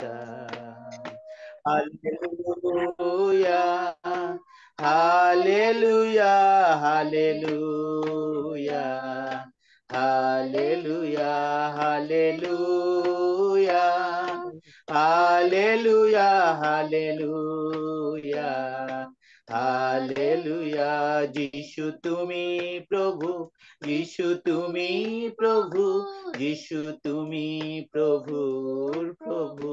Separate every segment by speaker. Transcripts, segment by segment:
Speaker 1: পিতা। Hallelujah, hallelujah, hallelujah, hallelujah, hallelujah, hallelujah, hallelujah, hallelujah. যিশু তুমি প্রভু, যিশু তুমি প্রভু, যিশু তুমি প্রভুর প্রভু।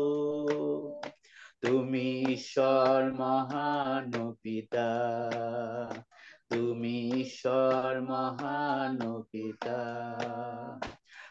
Speaker 1: তুমি ঈশ্বর মহান পিতা, তুমি ঈশ্বর মহান পিতা।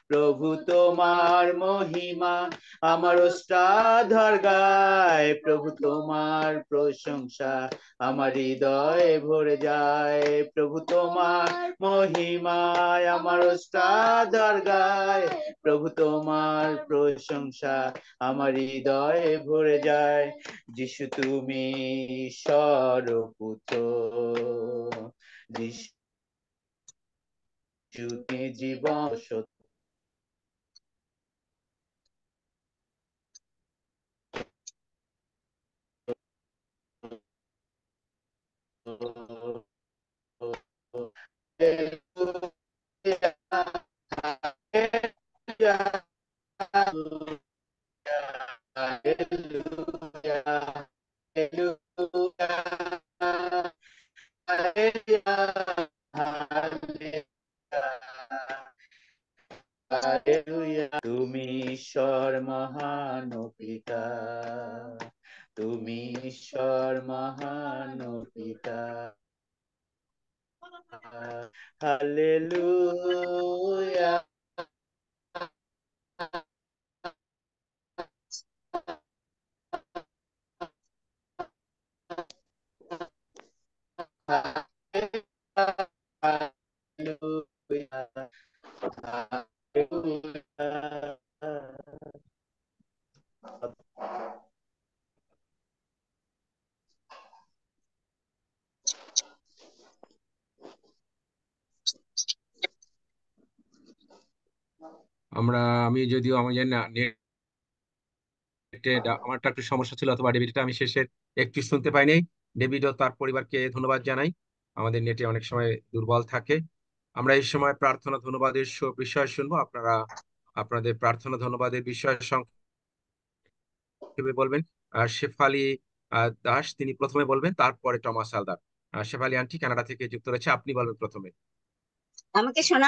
Speaker 1: প্রভু তোমার মহিমা আমার ওস্তাধর গায়, প্রভু তোমার প্রশংসা আমার হৃদয়ে ভরে যায়। প্রভু তোমার মহিমায় আমার ওস্তাধর গায়, প্রভু তোমার প্রশংসা আমার হৃদয়ে ভরে যায়। যিশু তুমি ঈশ্বর পুত্র, যিশু তুমি জীবন সত্য। তুমি ঈশ্বর মহান পিতা, তুমি ঈশ্বর মহান পিতা। হালেলুয়া,
Speaker 2: আমি যদিও আমি জানি না আমারটা একটু সমস্যা ছিল, অথবা ডেভিডটা আমি শেষের একটু শুনতে পাই নাই। ডেভিড ও তার পরিবারকে ধন্যবাদ জানাই। আমাদের নেটে অনেক সময় দুর্বল থাকে। আমরা এই সময় প্রার্থনা ধন্যবাদের বিষয় শুনবো। আপনারা আপনাদের প্রার্থনা ধন্যবাদের বিষয় সংক্ষেপে বলবেন। শেফালি দাস তিনি প্রথমে বলবেন, তারপরে Thomas Haldar. Shefali aunty Canada থেকে যুক্ত রয়েছে, আপনি বলবেন প্রথমে।
Speaker 3: আমাকে শোনা